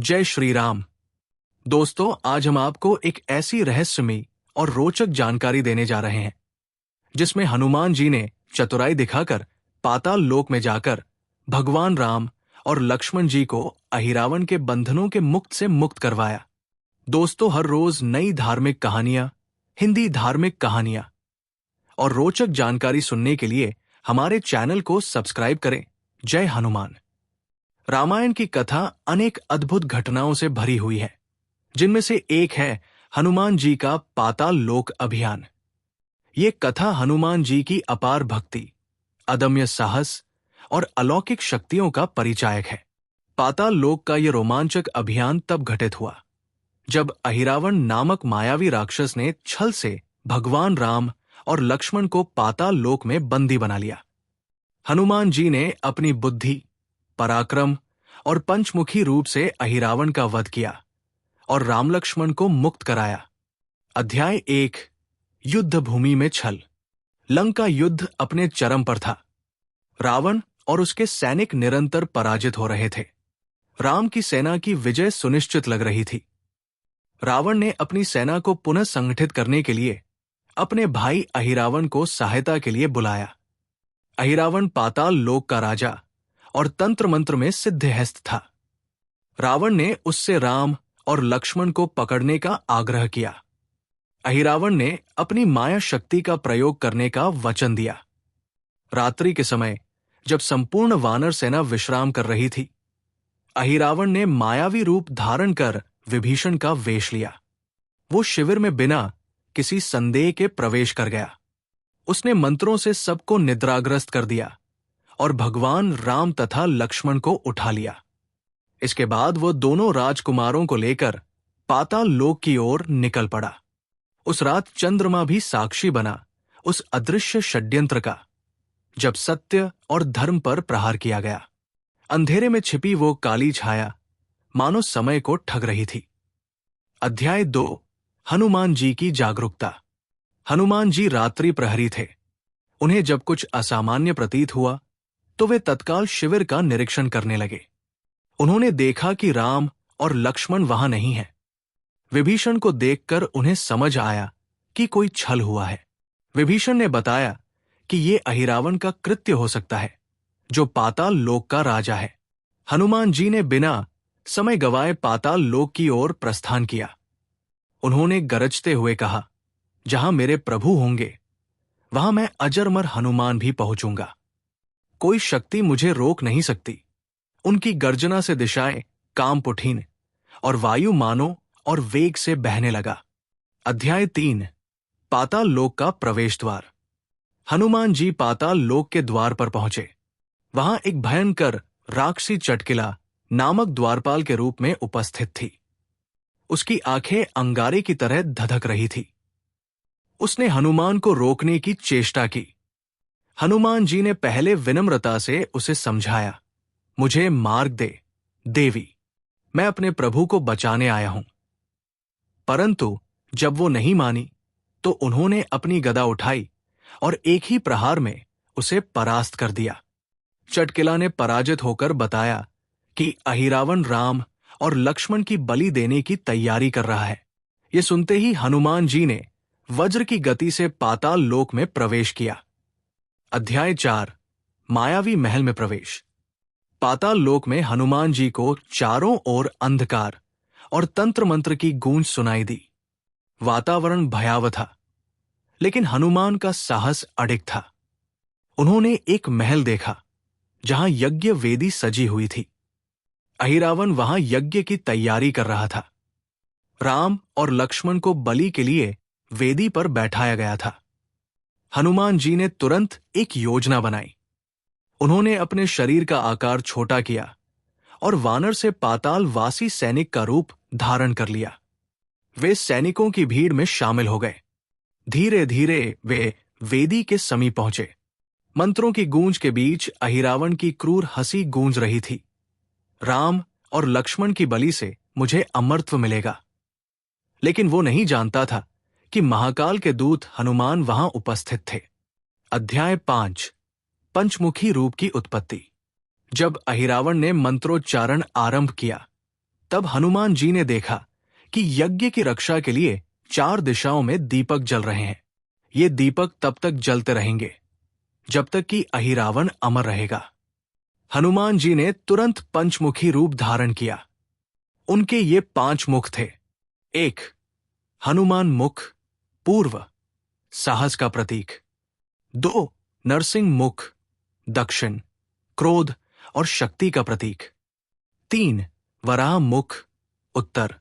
जय श्री राम। दोस्तों, आज हम आपको एक ऐसी रहस्यमयी और रोचक जानकारी देने जा रहे हैं जिसमें हनुमान जी ने चतुराई दिखाकर पाताल लोक में जाकर भगवान राम और लक्ष्मण जी को अहिरावण के बंधनों के मुक्त से मुक्त करवाया। दोस्तों, हर रोज नई धार्मिक कहानियां, हिंदी धार्मिक कहानियां और रोचक जानकारी सुनने के लिए हमारे चैनल को सब्सक्राइब करें। जय हनुमान। रामायण की कथा अनेक अद्भुत घटनाओं से भरी हुई है, जिनमें से एक है हनुमान जी का पाताल लोक अभियान। ये कथा हनुमान जी की अपार भक्ति, अदम्य साहस और अलौकिक शक्तियों का परिचायक है। पाताल लोक का ये रोमांचक अभियान तब घटित हुआ जब अहिरावण नामक मायावी राक्षस ने छल से भगवान राम और लक्ष्मण को पाताल लोक में बंदी बना लिया। हनुमान जी ने अपनी बुद्धि, पराक्रम और पंचमुखी रूप से अहिरावण का वध किया और राम लक्ष्मण को मुक्त कराया। अध्याय 1, युद्ध भूमि में छल। लंका युद्ध अपने चरम पर था। रावण और उसके सैनिक निरंतर पराजित हो रहे थे। राम की सेना की विजय सुनिश्चित लग रही थी। रावण ने अपनी सेना को पुनः संगठित करने के लिए अपने भाई अहिरावण को सहायता के लिए बुलाया। अहिरावण पाताल लोक का राजा और तंत्र मंत्र में सिद्धहस्त था। रावण ने उससे राम और लक्ष्मण को पकड़ने का आग्रह किया। अहिरावण ने अपनी माया शक्ति का प्रयोग करने का वचन दिया। रात्रि के समय जब संपूर्ण वानर सेना विश्राम कर रही थी, अहिरावण ने मायावी रूप धारण कर विभीषण का वेश लिया। वो शिविर में बिना किसी संदेह के प्रवेश कर गया। उसने मंत्रों से सबको निद्राग्रस्त कर दिया और भगवान राम तथा लक्ष्मण को उठा लिया। इसके बाद वो दोनों राजकुमारों को लेकर पाताल लोक की ओर निकल पड़ा। उस रात चंद्रमा भी साक्षी बना उस अदृश्य षड्यंत्र का, जब सत्य और धर्म पर प्रहार किया गया। अंधेरे में छिपी वो काली छाया मानो समय को ठग रही थी। अध्याय 2, हनुमान जी की जागरूकता। हनुमान जी रात्रि प्रहरी थे। उन्हें जब कुछ असामान्य प्रतीत हुआ तो वे तत्काल शिविर का निरीक्षण करने लगे। उन्होंने देखा कि राम और लक्ष्मण वहां नहीं हैं। विभीषण को देखकर उन्हें समझ आया कि कोई छल हुआ है। विभीषण ने बताया कि ये अहिरावण का कृत्य हो सकता है, जो पाताल लोक का राजा है। हनुमान जी ने बिना समय गवाए पाताल लोक की ओर प्रस्थान किया। उन्होंने गरजते हुए कहा, जहां मेरे प्रभु होंगे वहां मैं अजरमर हनुमान भी पहुंचूंगा। कोई शक्ति मुझे रोक नहीं सकती। उनकी गर्जना से दिशाएं कांप उठीं और वायु मानो और वेग से बहने लगा। अध्याय 3, पाताल लोक का प्रवेश द्वार। हनुमान जी पाताल लोक के द्वार पर पहुंचे। वहां एक भयंकर राक्षसी चटकिला नामक द्वारपाल के रूप में उपस्थित थी। उसकी आंखें अंगारे की तरह धधक रही थी। उसने हनुमान को रोकने की चेष्टा की। हनुमान जी ने पहले विनम्रता से उसे समझाया, मुझे मार्ग दे देवी, मैं अपने प्रभु को बचाने आया हूं। परंतु जब वो नहीं मानी तो उन्होंने अपनी गदा उठाई और एक ही प्रहार में उसे परास्त कर दिया। चटकिला ने पराजित होकर बताया कि अहिरावण राम और लक्ष्मण की बलि देने की तैयारी कर रहा है। ये सुनते ही हनुमान जी ने वज्र की गति से पाताल लोक में प्रवेश किया। अध्याय 4, मायावी महल में प्रवेश। पाताल लोक में हनुमान जी को चारों ओर अंधकार और तंत्र मंत्र की गूंज सुनाई दी। वातावरण भयावह था, लेकिन हनुमान का साहस अडिग था। उन्होंने एक महल देखा जहां यज्ञ वेदी सजी हुई थी। अहिरावण वहां यज्ञ की तैयारी कर रहा था। राम और लक्ष्मण को बलि के लिए वेदी पर बैठाया गया था। हनुमान जी ने तुरंत एक योजना बनाई। उन्होंने अपने शरीर का आकार छोटा किया और वानर से पाताल वासी सैनिक का रूप धारण कर लिया। वे सैनिकों की भीड़ में शामिल हो गए। धीरे धीरे वे वेदी के समीप पहुंचे। मंत्रों की गूंज के बीच अहिरावण की क्रूर हंसी गूंज रही थी, राम और लक्ष्मण की बलि से मुझे अमरत्व मिलेगा। लेकिन वो नहीं जानता था कि महाकाल के दूत हनुमान वहां उपस्थित थे। अध्याय 5, पंचमुखी रूप की उत्पत्ति। जब अहिरावण ने मंत्रोच्चारण आरंभ किया तब हनुमान जी ने देखा कि यज्ञ की रक्षा के लिए 4 दिशाओं में दीपक जल रहे हैं। ये दीपक तब तक जलते रहेंगे जब तक कि अहिरावण अमर रहेगा। हनुमान जी ने तुरंत पंचमुखी रूप धारण किया। उनके ये 5 मुख थे। 1. हनुमान मुख, पूर्व, साहस का प्रतीक। 2. नरसिंह मुख, दक्षिण, क्रोध और शक्ति का प्रतीक। 3. वराह मुख, उत्तर,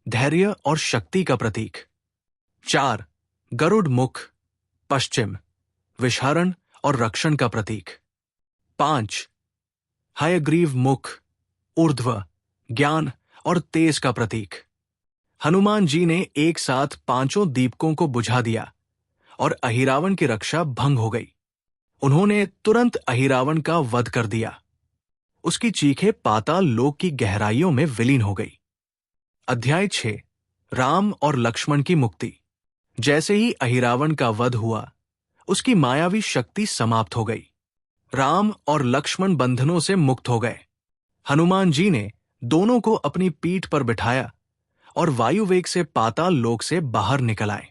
धैर्य और शक्ति का प्रतीक। 4. गरुड़ मुख, पश्चिम, विषहरण और रक्षण का प्रतीक। 5. हयग्रीव मुख, ऊर्ध्व, ज्ञान और तेज का प्रतीक। हनुमान जी ने एक साथ 5 दीपकों को बुझा दिया और अहिरावण की रक्षा भंग हो गई। उन्होंने तुरंत अहिरावण का वध कर दिया। उसकी चीखें पाताल लोक की गहराइयों में विलीन हो गई। अध्याय 6. राम और लक्ष्मण की मुक्ति। जैसे ही अहिरावण का वध हुआ, उसकी मायावी शक्ति समाप्त हो गई। राम और लक्ष्मण बंधनों से मुक्त हो गए। हनुमान जी ने दोनों को अपनी पीठ पर बिठाया और वायुवेग से पाताल लोक से बाहर निकल आए।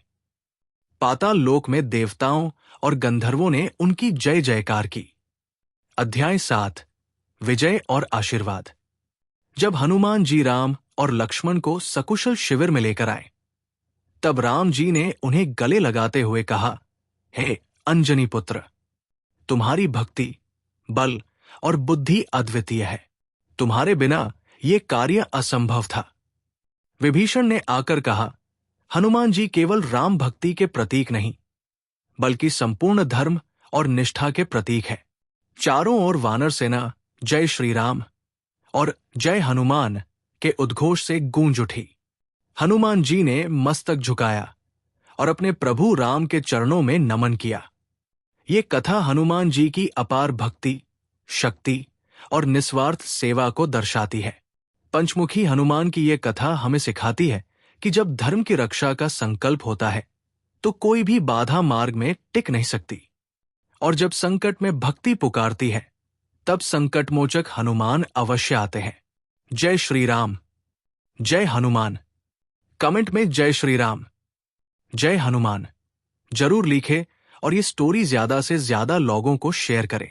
पाताल लोक में देवताओं और गंधर्वों ने उनकी जय जयकार की। अध्याय 7. विजय और आशीर्वाद। जब हनुमान जी राम और लक्ष्मण को सकुशल शिविर में लेकर आए, तब राम जी ने उन्हें गले लगाते हुए कहा, हे अंजनी पुत्र, तुम्हारी भक्ति, बल और बुद्धि अद्वितीय है। तुम्हारे बिना ये कार्य असंभव था। विभीषण ने आकर कहा, हनुमान जी केवल राम भक्ति के प्रतीक नहीं, बल्कि संपूर्ण धर्म और निष्ठा के प्रतीक है। चारों ओर वानर सेना जय श्री राम और जय हनुमान के उद्घोष से गूंज उठी। हनुमान जी ने मस्तक झुकाया और अपने प्रभु राम के चरणों में नमन किया। ये कथा हनुमान जी की अपार भक्ति, शक्ति और निस्वार्थ सेवा को दर्शाती है। पंचमुखी हनुमान की ये कथा हमें सिखाती है कि जब धर्म की रक्षा का संकल्प होता है तो कोई भी बाधा मार्ग में टिक नहीं सकती, और जब संकट में भक्ति पुकारती है तब संकटमोचक हनुमान अवश्य आते हैं। जय श्री राम, जय हनुमान। कमेंट में जय श्री राम, जय हनुमान जरूर लिखें और ये स्टोरी ज्यादा से ज्यादा लोगों को शेयर करें।